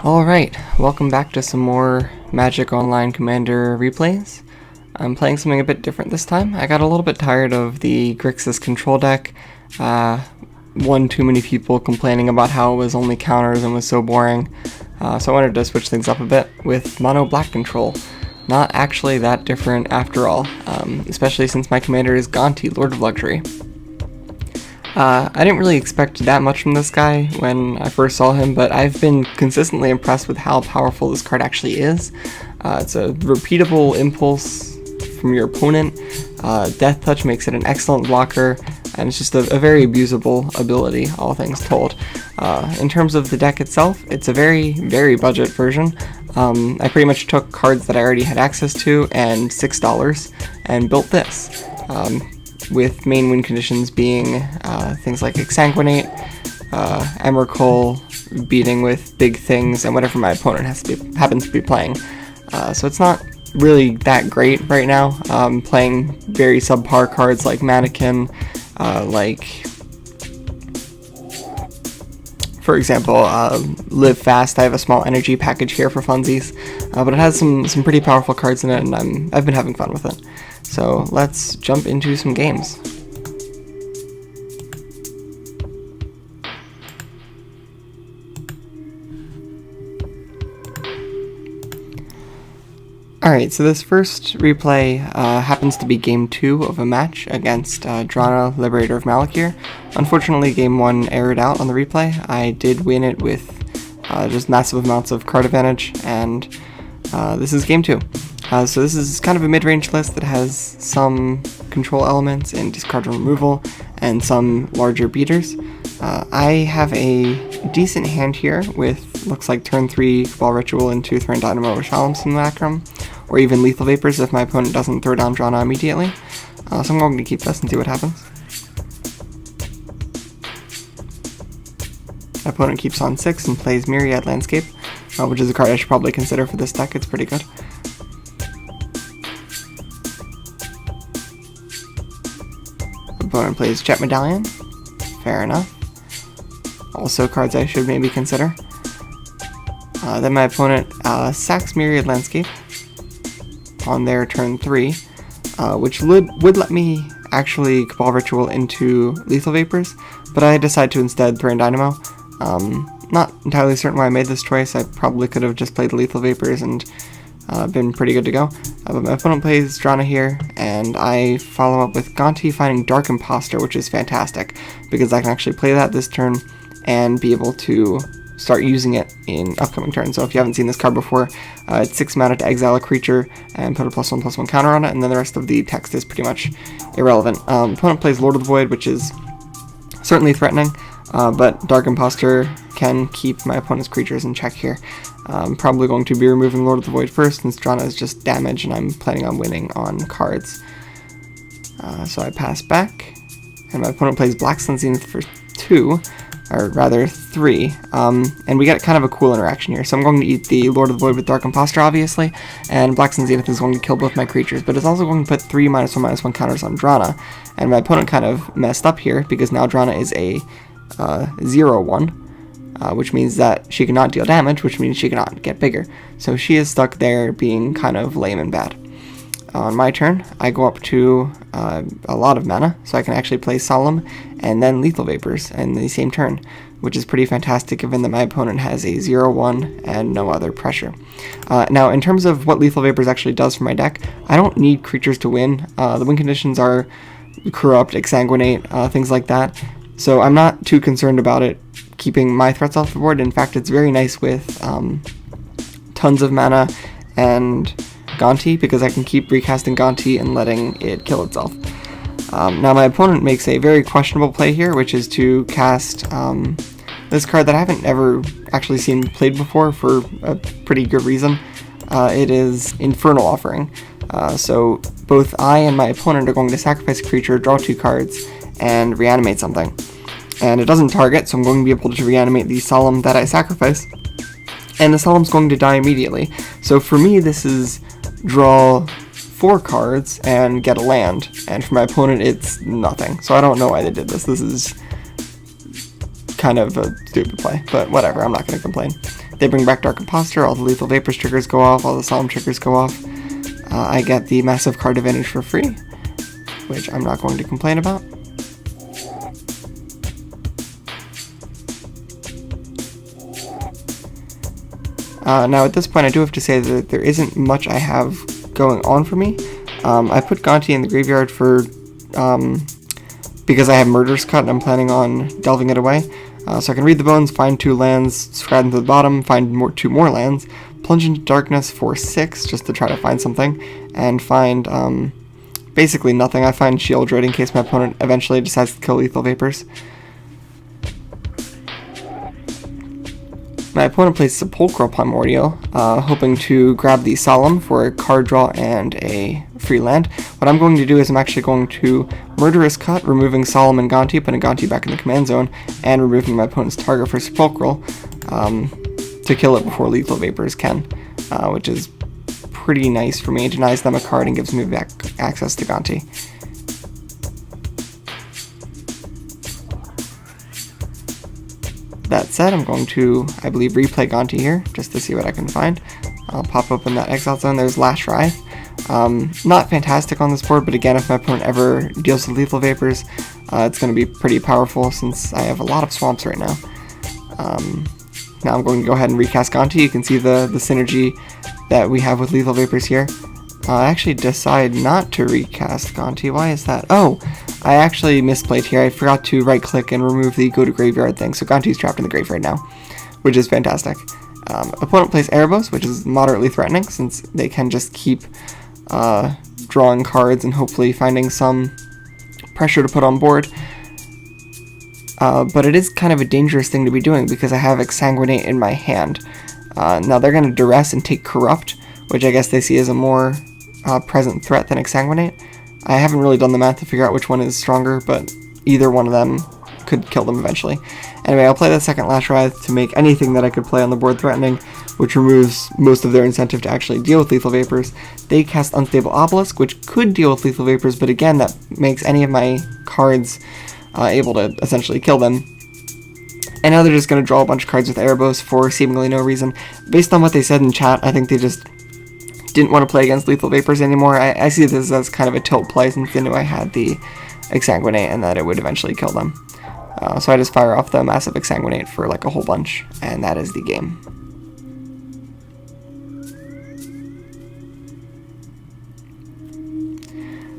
Alright, welcome back to some more Magic Online Commander replays. I'm playing something a bit different this time. I got a little bit tired of the Grixis Control deck. One too many people complaining about how it was only counters and was so boring. So I wanted to switch things up a bit with Monoblack Control. Not actually that different after all, especially since my commander is Gonti, Lord of Luxury. I didn't really expect that much from this guy when I first saw him, but I've been consistently impressed with how powerful this card actually is. It's a repeatable impulse from your opponent. Death Touch makes it an excellent blocker, and it's just a very abusable ability, all things told. In terms of the deck itself, it's a very, very budget version. I pretty much took cards that I already had access to and $6 and built this. With main win conditions being things like Exsanguinate, Emrakul, beating with big things, and whatever my opponent happens to be playing. So it's not really that great right now. Playing very subpar cards like Mannequin, for example, Live Fast. I have a small energy package here for funsies, but it has some pretty powerful cards in it, and I've been having fun with it. So let's jump into some games. Alright, so this first replay happens to be Game 2 of a match against Drana, Liberator of Malakir. Unfortunately, Game 1 aired out on the replay. I did win it with just massive amounts of card advantage, and this is Game 2. So this is kind of a mid-range list that has some control elements and discard removal, and some larger beaters. I have a decent hand here with, looks like turn 3 Cabal Ritual into Thran Dynamo or Shalom Simulacrum, or even Lethal Vapors if my opponent doesn't throw down Drana immediately. So I'm going to keep this and see what happens. My opponent keeps on 6 and plays Myriad Landscape, which is a card I should probably consider for this deck. It's pretty good. Opponent plays Jet Medallion. Fair enough. Also cards I should maybe consider. Then my opponent sacks Myriad Landscape on their turn 3, which would let me actually Cabal Ritual into Lethal Vapors, but I decide to instead Thran Dynamo. Not entirely certain why I made this choice. I probably could have just played Lethal Vapors and been pretty good to go. But my opponent plays Drana here, and I follow up with Gonti finding Dark Imposter, which is fantastic, because I can actually play that this turn and be able to start using it in upcoming turns. So if you haven't seen this card before, it's 6 mana to exile a creature and put a +1/+1 counter on it, and then the rest of the text is pretty much irrelevant. Opponent plays Lord of the Void, which is certainly threatening, but Dark Imposter can keep my opponent's creatures in check here. I'm probably going to be removing Lord of the Void first, since Drana is just damage and I'm planning on winning on cards. So I pass back, and my opponent plays Black Sun Zenith for 2, or rather 3, and we get kind of a cool interaction here. So I'm going to eat the Lord of the Void with Dark Imposter, obviously, and Black Sun Zenith is going to kill both my creatures, but it's also going to put 3 -1/-1 counters on Drana, and my opponent kind of messed up here, because now Drana is a 0/1, which means that she cannot deal damage, which means she cannot get bigger. So she is stuck there being kind of lame and bad. On my turn, I go up to a lot of mana, so I can actually play Solemn and then Lethal Vapors in the same turn, which is pretty fantastic given that my opponent has a 0/1 and no other pressure. Now, in terms of what Lethal Vapors actually does for my deck, I don't need creatures to win. The win conditions are Corrupt, Exsanguinate, things like that, so I'm not too concerned about it keeping my threats off the board. In fact, it's very nice with tons of mana and Gonti, because I can keep recasting Gonti and letting it kill itself. Now my opponent makes a very questionable play here, which is to cast this card that I haven't ever actually seen played before for a pretty good reason. It is Infernal Offering. So both I and my opponent are going to sacrifice a creature, draw 2 cards, and reanimate something. And it doesn't target, so I'm going to be able to reanimate the Solemn that I sacrifice, and the Solemn's going to die immediately. So for me, this is draw 4 cards and get a land, and for my opponent it's nothing. So I don't know why they did this. This is kind of a stupid play, but whatever, I'm not going to complain. They bring back Dark Imposter, all the Lethal Vapors triggers go off, all the Solemn triggers go off. I get the massive card advantage for free, which I'm not going to complain about. Now at this point I do have to say that there isn't much I have going on for me. I put Gonti in the graveyard for because I have Murderous Cut and I'm planning on delving it away. So I can read the bones, find 2 lands, scry them to the bottom, find 2 more lands, plunge into darkness for 6 just to try to find something, and find basically nothing. I find Shieldred in case my opponent eventually decides to kill Lethal Vapors. My opponent plays Sepulchral Primordial, hoping to grab the Solemn for a card draw and a free land. What I'm going to do is I'm actually going to Murderous Cut, removing Solemn and Gonti, putting Gonti back in the command zone, and removing my opponent's target for Sepulchral to kill it before Lethal Vapors can, which is pretty nice for me. It denies them a card and gives me back access to Gonti. That said, I'm going to, I believe, replay Gonti here, just to see what I can find. I'll pop open that Exile Zone. There's Lash Writhe. Not fantastic on this board, but again, if my opponent ever deals with Lethal Vapors, it's going to be pretty powerful since I have a lot of swamps right now. Now I'm going to go ahead and recast Gonti. You can see the synergy that we have with Lethal Vapors here. I actually decide not to recast Gonti. Why is that? Oh, I actually misplayed here. I forgot to right-click and remove the go to graveyard thing, so Gonti's trapped in the graveyard now, which is fantastic. Opponent plays Erebos, which is moderately threatening, since they can just keep drawing cards and hopefully finding some pressure to put on board. But it is kind of a dangerous thing to be doing, because I have Exsanguinate in my hand. Now they're going to Duress and take Corrupt, which I guess they see as a more present threat than Exsanguinate. I haven't really done the math to figure out which one is stronger, but either one of them could kill them eventually. Anyway, I'll play the second Lash Writhe to make anything that I could play on the board threatening, which removes most of their incentive to actually deal with Lethal Vapors. They cast Unstable Obelisk, which could deal with Lethal Vapors, but again, that makes any of my cards able to essentially kill them. And now they're just going to draw a bunch of cards with Erebos for seemingly no reason. Based on what they said in chat, I think they just didn't want to play against Lethal Vapors anymore. I see this as kind of a tilt play, since they knew I had the Exsanguinate and that it would eventually kill them. So I just fire off the massive Exsanguinate for like a whole bunch, and that is the game.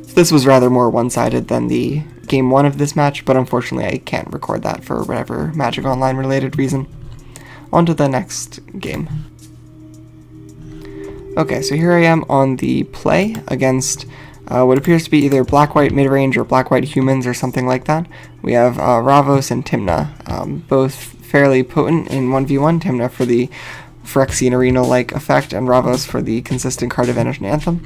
So this was rather more one-sided than the game 1 of this match, but unfortunately I can't record that for whatever Magic Online related reason. On to the next game. Okay, so here I am on the play against what appears to be either Black-White Midrange or Black-White Humans or something like that. We have Ravos and Tymna, both fairly potent in 1v1, Tymna for the Phyrexian Arena-like effect, and Ravos for the consistent card advantage in Anthem.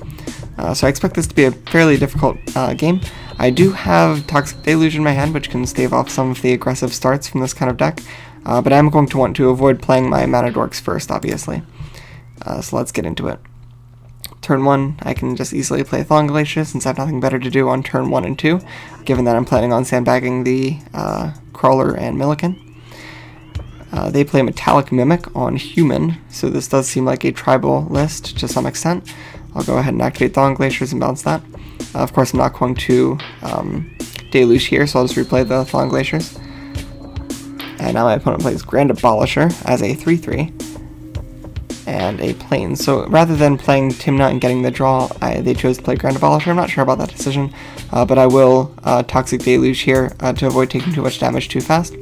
So I expect this to be a fairly difficult game. I do have Toxic Deluge in my hand, which can stave off some of the aggressive starts from this kind of deck, but I'm going to want to avoid playing my Mana Dorks first, obviously. So let's get into it. Turn 1, I can just easily play Thawing Glacier, since I have nothing better to do on turn 1 and 2, given that I'm planning on sandbagging the Crawler and Milliken. They play Metallic Mimic on Human, so this does seem like a tribal list to some extent. I'll go ahead and activate Thawing Glaciers and bounce that. Of course, I'm not going to Deluge here, so I'll just replay the Thawing Glaciers. And now my opponent plays Grand Abolisher as a 3/3. And a Plane. So rather than playing Tymna and getting the draw, they chose to play Grand Abolisher. I'm not sure about that decision, but I will Toxic Deluge here to avoid taking too much damage too fast.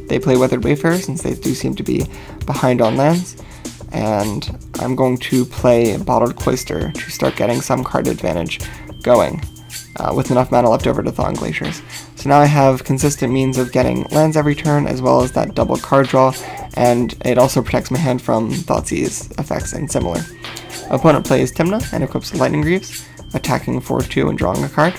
They play Weathered Wayfarer, since they do seem to be behind on lands, and I'm going to play Bottled Cloister to start getting some card advantage going, with enough mana left over to Thawing Glaciers. So now I have consistent means of getting lands every turn, as well as that double card draw, and it also protects my hand from Thoughtseize effects and similar. Opponent plays Tymna and equips Lightning Greaves, attacking for 2 and drawing a card.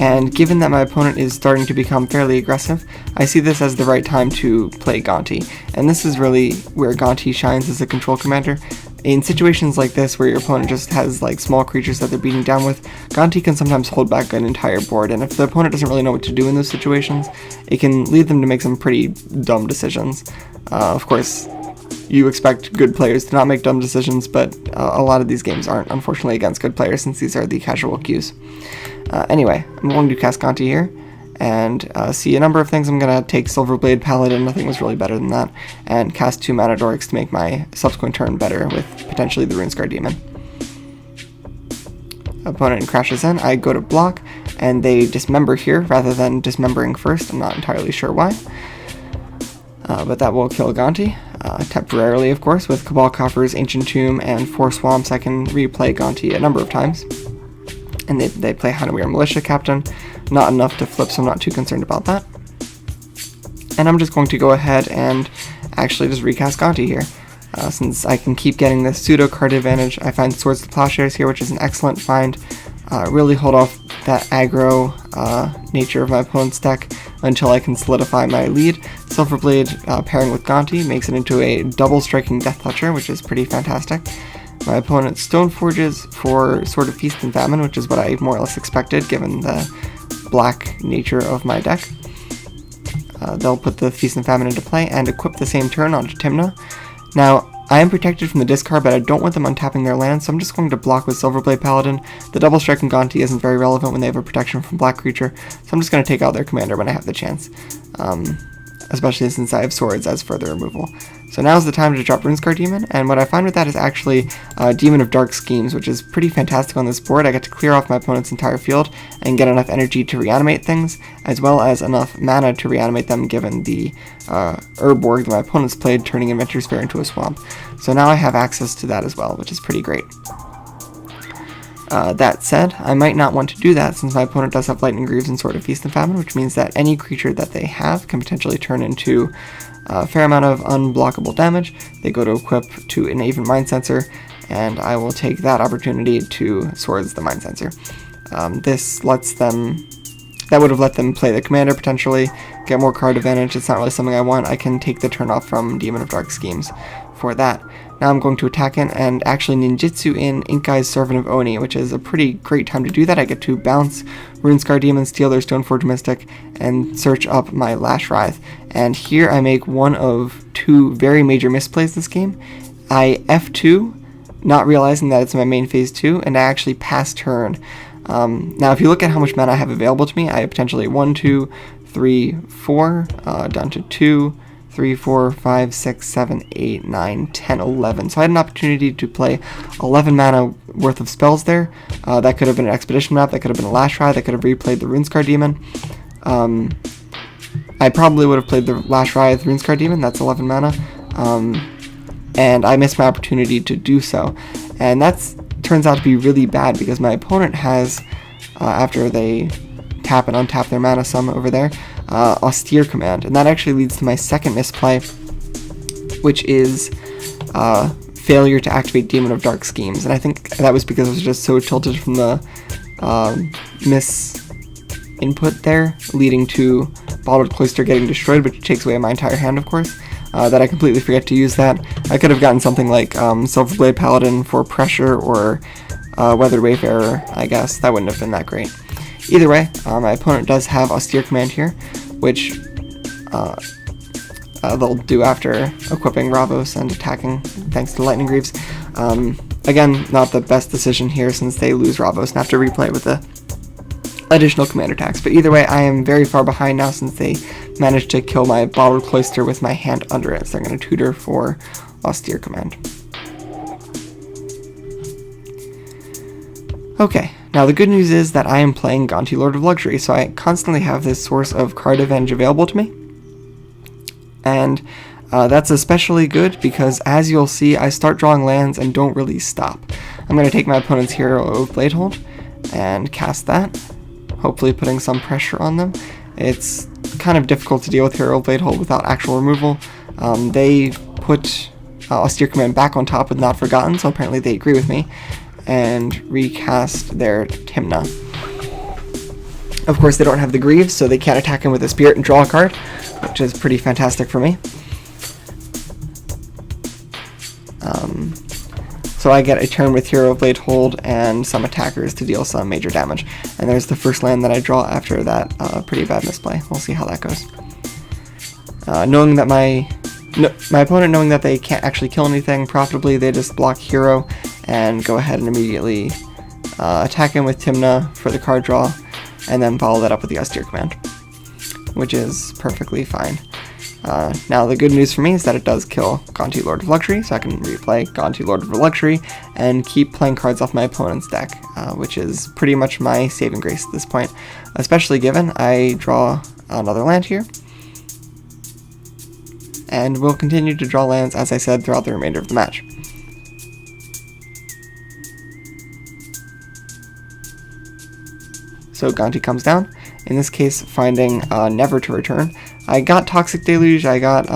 And given that my opponent is starting to become fairly aggressive, I see this as the right time to play Gonti. And this is really where Gonti shines as a control commander. In situations like this, where your opponent just has like small creatures that they're beating down with, Gonti can sometimes hold back an entire board, and if the opponent doesn't really know what to do in those situations, it can lead them to make some pretty dumb decisions. Of course, you expect good players to not make dumb decisions, but a lot of these games aren't, unfortunately, against good players, since these are the casual queues. Anyway, I'm going to cast Gonti here, and see a number of things. I'm going to take Silverblade Paladin, nothing was really better than that, and cast 2 mana Dorks to make my subsequent turn better with potentially the Runescar Demon. Opponent crashes in, I go to block, and they dismember here rather than dismembering first. I'm not entirely sure why. But that will kill Gonti, temporarily of course. With Cabal Coffers, Ancient Tomb, and 4 Swamps I can replay Gonti a number of times. And they play Hanawir Militia Captain, not enough to flip, so I'm not too concerned about that. And I'm just going to go ahead and actually just recast Gonti here. Since I can keep getting this pseudo card advantage, I find Swords to Plowshares here, which is an excellent find. Really hold off that aggro nature of my opponent's deck until I can solidify my lead. Silverblade pairing with Gonti makes it into a double striking Death Toucher, which is pretty fantastic. My opponent Stone Forges for Sword of Feast and Famine, which is what I more or less expected given the black nature of my deck. They'll put the Feast and Famine into play and equip the same turn onto Tymna. Now, I am protected from the discard, but I don't want them untapping their land, so I'm just going to block with Silverblade Paladin. The double striking Gonti isn't very relevant when they have a protection from black creature, so I'm just going to take out their commander when I have the chance. Especially since I have swords as further removal. So now's the time to drop Runescar Demon, and what I find with that is actually Demon of Dark Schemes, which is pretty fantastic on this board. I get to clear off my opponent's entire field and get enough energy to reanimate things, as well as enough mana to reanimate them given the Urborg that my opponent's played, turning Inventor's Fair into a swamp. So now I have access to that as well, which is pretty great. That said, I might not want to do that since my opponent does have Lightning Greaves and Sword of Feast and Famine, which means that any creature that they have can potentially turn into a fair amount of unblockable damage. They go to equip to an Aven Mind Sensor, and I will take that opportunity to Swords the Mind Sensor. This lets them... That would have let them play the commander potentially, get more card advantage. It's not really something I want. I can take the turn off from Demon of Dark Schemes for that. Now I'm going to attack in and actually ninjutsu in Inkai's Servant of Oni, which is a pretty great time to do that. I get to bounce Runescar Demon, steal their Stoneforge Mystic, and search up my Lash Writhe. And here I make one of 2 very major misplays this game. I F2, not realizing that it's my main phase 2, and I actually pass turn. Now if you look at how much mana I have available to me, I have potentially 1, 2, 3, 4, down to 2, 3, 4, 5, 6, 7, 8, 9, 10, 11. So I had an opportunity to play 11 mana worth of spells there. That could have been an Expedition map, that could have been a Lash Ride, that could have replayed the Runescar Demon. I probably would have played the Lash Ride, Runescar Demon, that's 11 mana. And I missed my opportunity to do so. And that turns out to be really bad because my opponent has, after they tap and untap their mana sum over there, Austere Command, and that actually leads to my second misplay, which is failure to activate Demon of Dark Schemes, and I think that was because I was just so tilted from the input there, leading to Bottled Cloister getting destroyed, which takes away my entire hand, of course, that I completely forget to use that. I could have gotten something like Silverblade Paladin for pressure, or Weathered Wayfarer, I guess. That wouldn't have been that great. Either way, my opponent does have Austere Command here, which they'll do after equipping Ravos and attacking thanks to Lightning Greaves. Again, not the best decision here since they lose Ravos and have to replay with the additional commander attacks. But either way, I am very far behind now since they managed to kill my Bottled Cloister with my hand under it, so they're going to tutor for Austere Command. Okay, now the good news is that I am playing Gonti Lord of Luxury, so I constantly have this source of card advantage available to me. And that's especially good because, as you'll see, I start drawing lands and don't really stop. I'm going to take my opponent's Hero of Bladehold and cast that, hopefully putting some pressure on them. It's kind of difficult to deal with Hero of Bladehold without actual removal. They put Austere Command back on top with Not Forgotten, so apparently they agree with me, and recast their Tymna. Of course, they don't have the Greaves, so they can't attack him with a Spirit and draw a card, which is pretty fantastic for me. So I get a turn with Hero of Bladehold and some attackers to deal some major damage. And there's the first land that I draw after that pretty bad misplay. We'll see how that goes. Knowing that my no, my opponent, knowing that they can't actually kill anything profitably, they just block hero and go ahead and immediately attack him with Tymna for the card draw, and then follow that up with the austere command, which is perfectly fine. Now the good news for me is that it does kill Gonti, Lord of Luxury, so I can replay Gonti, Lord of Luxury and keep playing cards off my opponent's deck, which is pretty much my saving grace at this point, especially given I draw another land here, and will continue to draw lands, as I said, throughout the remainder of the match. So Gonti comes down, in this case finding Never to Return. I got Toxic Deluge, I got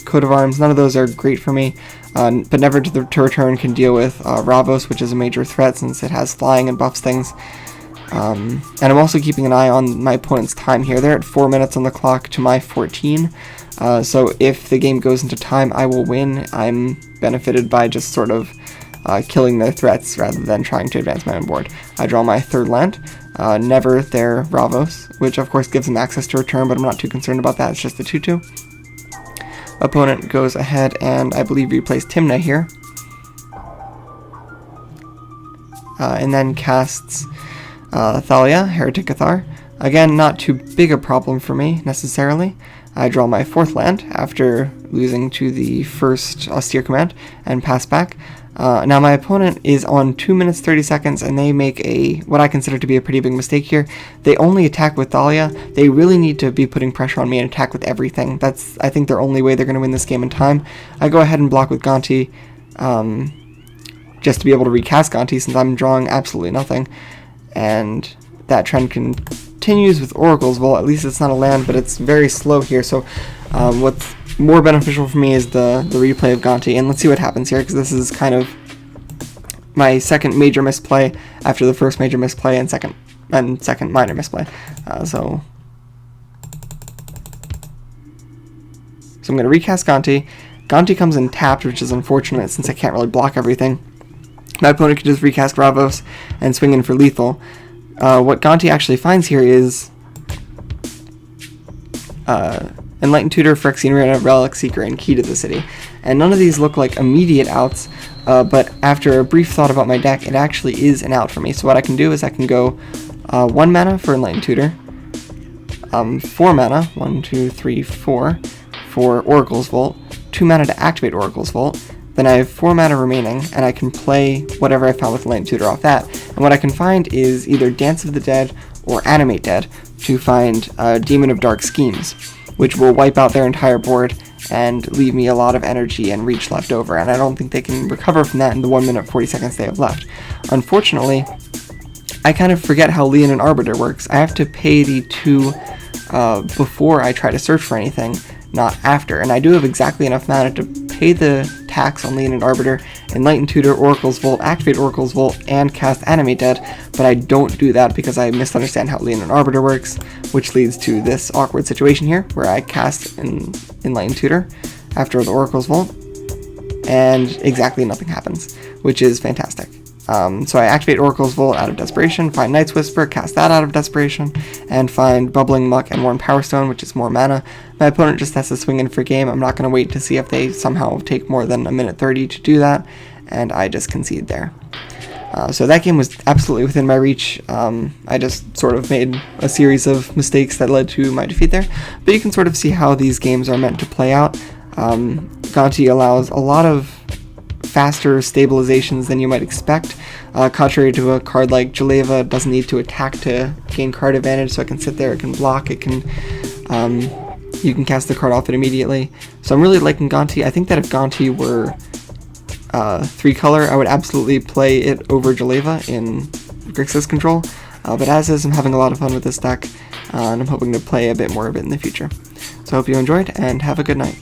Coat of Arms, none of those are great for me, but Never to Return can deal with Ravos, which is a major threat since it has flying and buffs things. And I'm also keeping an eye on my opponent's time here. They're at 4 minutes on the clock to my 14, so if the game goes into time, I will win. I'm benefited by just sort of killing their threats rather than trying to advance my own board. I draw my third land, Never their Ravos, which of course gives them access to return, but I'm not too concerned about that, it's just a 2-2. Opponent goes ahead and I believe replays Tymna here, and then casts Thalia, Heretic Cathar. Again, not too big a problem for me necessarily. I draw my fourth land after losing to the first austere command and pass back. Now my opponent is on 2 minutes 30 seconds and they make what I consider to be a pretty big mistake here. They only attack with Thalia. They really need to be putting pressure on me and attack with everything. That's, I think, their only way they're going to win this game in time. I go ahead and block with Gonti, just to be able to recast Gonti since I'm drawing absolutely nothing. And that trend continues with Oracle's Vault. At least it's not a land, but it's very slow here. So what's more beneficial for me is the replay of Gonti, and let's see what happens here, because this is kind of my second major misplay after the first major misplay and second minor misplay. So I'm going to recast Gonti. Gonti comes in tapped, which is unfortunate since I can't really block everything. My opponent can just recast Ravos and swing in for lethal. What Gonti actually finds here is Enlightened Tutor, Phyrexian Arena, Relic Seeker, and Key to the City. And none of these look like immediate outs, but after a brief thought about my deck, it actually is an out for me. So what I can do is I can go 1 mana for Enlightened Tutor, 4 mana, 1, 2, 3, 4, for Oracle's Vault, 2 mana to activate Oracle's Vault, then I have 4 mana remaining, and I can play whatever I found with Enlightened Tutor off that. And what I can find is either Dance of the Dead or Animate Dead to find Demon of Dark Schemes, which will wipe out their entire board and leave me a lot of energy and reach left over, and I don't think they can recover from that in the 1 minute 40 seconds they have left. Unfortunately, I kind of forget how Leonin Arbiter works. I have to pay the 2 before I try to search for anything, not after, and I do have exactly enough mana to pay the tax on Leonin Arbiter, Enlightened Tutor, Oracle's Vault, activate Oracle's Vault, and cast Animate Dead, but I don't do that because I misunderstand how Leonin Arbiter works, which leads to this awkward situation here, where I cast Enlightened Tutor after the Oracle's Vault, and exactly nothing happens, which is fantastic. So I activate Oracle's Vault out of desperation, find Night's Whisper, cast that out of desperation, and find Bubbling Muck and Worn Power Stone, which is more mana. My opponent just has to swing in for game. I'm not going to wait to see if they somehow take more than 1 minute 30 to do that, and I just concede there. So that game was absolutely within my reach. I just sort of made a series of mistakes that led to my defeat there, but you can sort of see how these games are meant to play out. Gonti allows a lot of faster stabilizations than you might expect. Contrary to a card like Jaleva, it doesn't need to attack to gain card advantage, so it can sit there, it can block, it can you can cast the card off it immediately. So I'm really liking Gonti. I think that if Gonti were 3-color, I would absolutely play it over Jaleva in Grixis Control, but as is, I'm having a lot of fun with this deck, and I'm hoping to play a bit more of it in the future. So I hope you enjoyed, and have a good night.